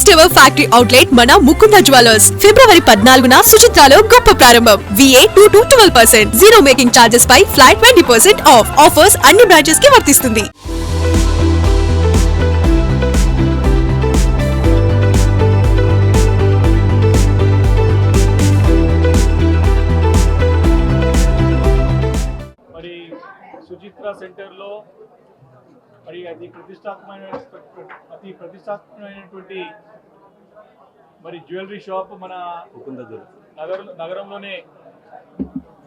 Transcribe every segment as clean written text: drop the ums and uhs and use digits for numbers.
First ever factory outlet మన Mukunda jewellers ఫిబ్రవరి 14న సుచిత్రాలో గొప్ప ప్రారంభం. VA 2 to 12%, zero making charges పై ఫ్లాట్ 20% ఆఫ్. ఆఫర్స్ అన్ని బ్రాంచెస్ కి వర్తిస్తుంది. మరి సుచిత్ర సెంటర్లో మరి అతి ప్రతిష్టాత్మకమైనటువంటి మరి జ్యువెలరీ షాప్ మన నగరంలోనే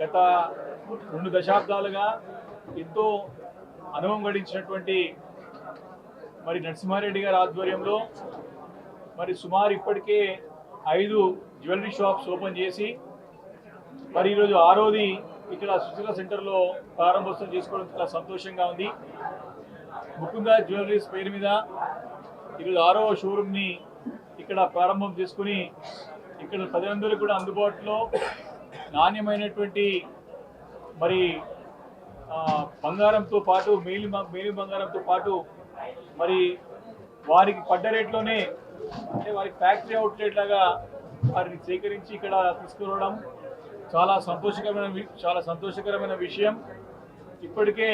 గత 2 దశాబ్దాలుగా ఎంతో అనుభవం గడించినటువంటి మరి నరసింహారెడ్డి గారి ఆధ్వర్యంలో మరి సుమారు ఇప్పటికే 5 జ్యువెలరీ షాప్స్ ఓపెన్ చేసి మరి ఈరోజు 6వది ఇక్కడ సుచిత్ర సెంటర్లో ప్రారంభోత్సవం చేసుకోవడం చాలా సంతోషంగా ఉంది. ముకుంద జ్యువెలరీస్ పేరు మీద ఈరోజు 6వ షోరూమ్ని ఇక్కడ ప్రారంభం చేసుకుని ఇక్కడ ప్రజలందరూ కూడా అందుబాటులో నాణ్యమైనటువంటి మరి బంగారంతో పాటు మేలి బంగారంతో పాటు మరి వారికి పడ్డ రేట్లోనే అంటే వారికి ఫ్యాక్టరీ అవుట్లెట్ లాగా వారిని సేకరించి ఇక్కడ తీసుకురావడం చాలా సంతోషకరమైన విషయం. ఇప్పటికే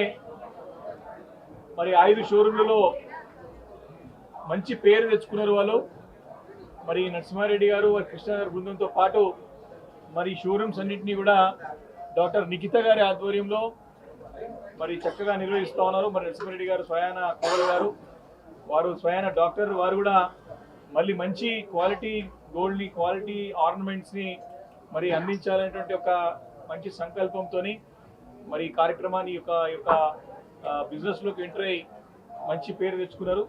మరి 5 షోరూమ్లలో మంచి పేరు తెచ్చుకున్నారు వాళ్ళు. మరి నరసింహారెడ్డి గారు వారి కృష్ణ గారి బృందంతో పాటు మరి షోరూమ్స్ అన్నింటినీ కూడా డాక్టర్ నిఖిత గారి ఆధ్వర్యంలో మరి చక్కగా నిర్వహిస్తూ ఉన్నారు. మరి నరసింహారెడ్డి గారు స్వయాన కోడలు గారు, వారు స్వయాన డాక్టర్, వారు కూడా మళ్ళీ మంచి క్వాలిటీ గోల్డ్ని, క్వాలిటీ ఆర్నమెంట్స్ని మరి అందించాలనేటువంటి ఒక మంచి సంకల్పంతో మరి ఈ కార్యక్రమాన్ని యొక్క బిజినెస్లోకి ఎంటర్ అయ్యి మంచి పేరు తెచ్చుకున్నారు.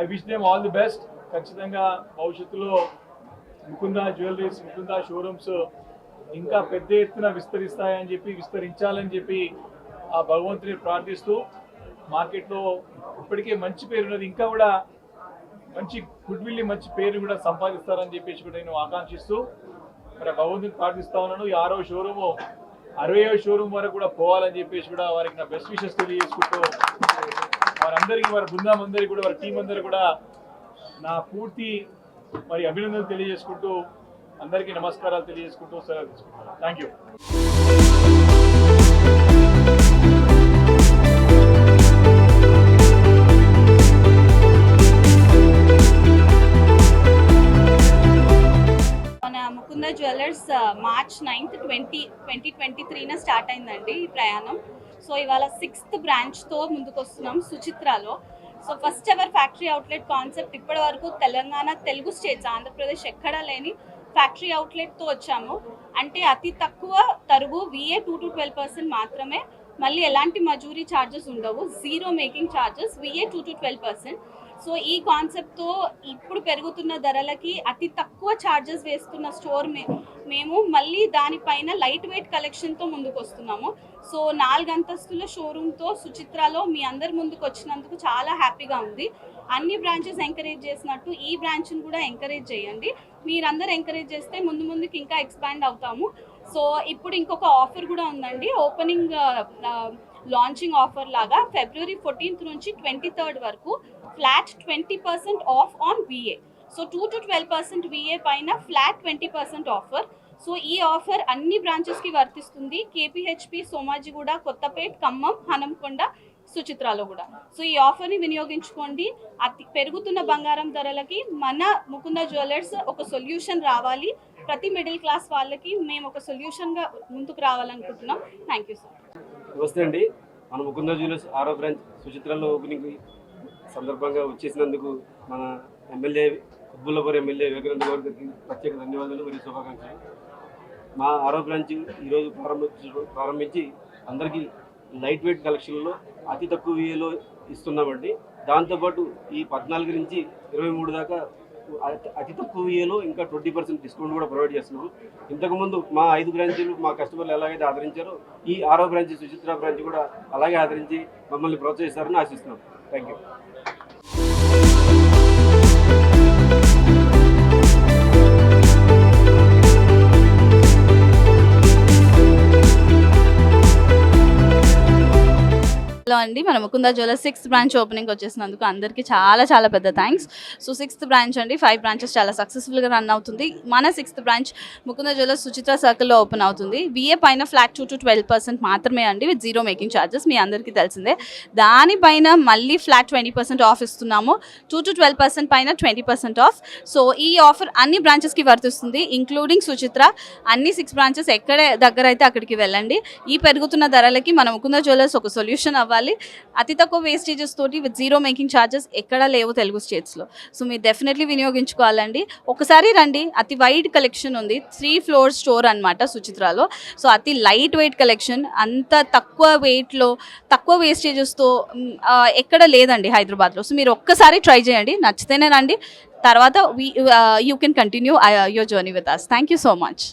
I wish them all the best. ఖచ్చితంగా భవిష్యత్తులో ముకుంద జ్యువెలరీస్, ముకుంద షోరూమ్స్ ఇంకా పెద్ద ఎత్తున విస్తరించాలని చెప్పి ఆ భగవంతుని ప్రార్థిస్తూ మార్కెట్లో ఇప్పటికే మంచి పేరు ఉన్నది, ఇంకా కూడా మంచి గుడ్ విల్ని, మంచి పేరు కూడా సంపాదిస్తారని చెప్పేసి కూడా నేను ఆకాంక్షిస్తూ మరి భగవంతుని ప్రార్థిస్తా ఉన్నాను. ఈ 6వ షోరూము 60వ షోరూమ్ వరకు కూడా పోవాలని చెప్పేసి కూడా వారికి నా బెస్ట్ విషెస్ తెలియజేసుకుంటూ వారందరికీ, వారి బృందం అందరికీ కూడా, వారి టీం అందరికీ కూడా నా పూర్తి మరి అభినందనలు తెలియజేసుకుంటూ అందరికీ నమస్కారాలు తెలియజేసుకుంటూ సెలవు తీసుకుంటాను. Thank you. Mukunda jewellers March 9th 2023 start అయిందండి ఈ ప్రయాణం. సో ఇవాళ 6th బ్రాంచ్తో ముందుకు వస్తున్నాం సుచిత్రాలో. So first ever factory outlet concept ఇప్పటి వరకు తెలంగాణ, తెలుగు స్టేట్స్, ఆంధ్రప్రదేశ్ ఎక్కడా లేని ఫ్యాక్టరీ అవుట్లెట్తో వచ్చాము. అంటే అతి తక్కువ తరుగు VA 2 to 12% మాత్రమే, మళ్ళీ ఎలాంటి మజూరీ ఛార్జెస్ ఉండవు, zero making charges, VA 2 to 12%. So ఈ కాన్సెప్ట్తో ఇప్పుడు పెరుగుతున్న ధరలకి అతి తక్కువ ఛార్జెస్ వేస్తున్న స్టోర్ మేము మళ్ళీ దానిపైన లైట్ వెయిట్ కలెక్షన్తో ముందుకు వస్తున్నాము. సో 4 అంతస్తుల షోరూమ్తో సుచిత్రాలో మీ అందరి ముందుకు వచ్చినందుకు చాలా హ్యాపీగా ఉంది. అన్ని బ్రాంచెస్ ఎంకరేజ్ చేసినట్టు ఈ బ్రాంచ్ని కూడా ఎంకరేజ్ చేయండి. మీరందరూ ఎంకరేజ్ చేస్తే ముందుకి ఇంకా ఎక్స్పాండ్ అవుతాము. సో ఇప్పుడు ఇంకొక ఆఫర్ కూడా ఉందండి, ఓపెనింగ్ లాంచింగ్ ఆఫర్ లాగా ఫిబ్రవరి 14th నుంచి 23rd వరకు flat 20% of on VA. So 2 to 12% VA పైన ఫ్లాట్ 20% ఆఫర్. సో ఈ ఆఫర్ అన్ని బ్రాంచెస్కి వర్తిస్తుంది. KPHP, సోమాజిగూడ, కొత్తపేట్, ఖమ్మం, హనంకొండ, సుచిత్రాలో కూడా. సో ఈ ఆఫర్ని వినియోగించుకోండి. పెరుగుతున్న బంగారం ధరలకి మన ముకుంద జ్యువెలర్స్ ఒక సొల్యూషన్ రావాలి. ప్రతి మిడిల్ క్లాస్ వాళ్ళకి మేము ఒక సొల్యూషన్గా ముందుకు రావాలనుకుంటున్నాం. Thank you sir. నమస్తే అండి. మన ముకుంద జ్యువెలర్స్ 6వ బ్రాంచ్ సుచిత్రాలో ఓపెనింగ్ సందర్భంగా వచ్చేసినందుకు మన ఎమ్మెల్యే కుత్బుల్లాపూర్ ఎమ్మెల్యే వివేకానంద గౌడ్ గారికి ప్రత్యేక ధన్యవాదాలు మరియు శుభాకాంక్షలు. మా 6వ బ్రాంచ్ ఈరోజు ప్రారంభించి అందరికీ లైట్ వెయిట్ కలెక్షన్లో అతి తక్కువ VAలో ఇస్తున్నామండి. దాంతోపాటు ఈ 14 నుంచి 23 దాకా అతి తక్కువ VAలో ఇంకా 20% డిస్కౌంట్ కూడా ప్రొవైడ్ చేస్తున్నాము. ఇంతకుముందు మా 5 బ్రాంచీలు మా కస్టమర్లు ఎలాగైతే ఆదరించారో ఈ 6వ బ్రాంచ్ సుచిత్ర బ్రాంచ్ కూడా అలాగే ఆదరించి మమ్మల్ని ప్రోత్సహిస్తారని ఆశిస్తున్నాం. Thank you. లో అండి మన Mukunda jewellers 6th branch opening వచ్చేసినందుకు అందరికీ చాలా చాలా పెద్ద థ్యాంక్స్. సో 6th బ్రాంచ్ అండి, 5 బ్రాంచెస్ చాలా సక్సెస్ఫుల్గా రన్ అవుతుంది. మన 6th branch Mukunda jewellers Suchitra సర్కిల్లో ఓపెన్ అవుతుంది. విఏ పైన ఫ్లాట్ 2 to 12% మాత్రమే అండి, విత్ జీరో మేకింగ్ ఛార్జెస్, మీ అందరికీ తెలిసిందే. దానిపైన మళ్ళీ ఫ్లాట్ 20% ఆఫ్ ఇస్తున్నాము. 2 to 12% పైన 20% ఆఫ్. సో ఈ ఆఫర్ అన్ని బ్రాంచెస్కి వర్తిస్తుంది, ఇంక్లూడింగ్ సుచిత్ర. అన్ని 6 బ్రాంచెస్ ఎక్కడ దగ్గర అయితే అక్కడికి వెళ్ళండి. ఈ పెరుగుతున్న ధరలకి మన ముకుందా జ్యువెలర్స్ ఒక సొల్యూషన్ అవ్వాలి. అతి తక్కువ వేస్టేజెస్ తోటి విత్ జీరో మేకింగ్ ఛార్జెస్ ఎక్కడా లేవు తెలుగు స్టేట్స్లో. సో మీరు డెఫినెట్లీ వినియోగించుకోవాలండి. ఒకసారి రండి, అతి వైడ్ కలెక్షన్ ఉంది. 3 floor స్టోర్ అనమాట సుచిత్రాలో. సో అతి లైట్ వెయిట్ కలెక్షన్, అంత తక్కువ వెయిట్లో తక్కువ వేస్టేజెస్తో ఎక్కడ లేదండి హైదరాబాద్లో. సో మీరు ఒక్కసారి ట్రై చేయండి, నచ్చితేనే రండి. తర్వాత you can continue your journey with us. Thank you so much.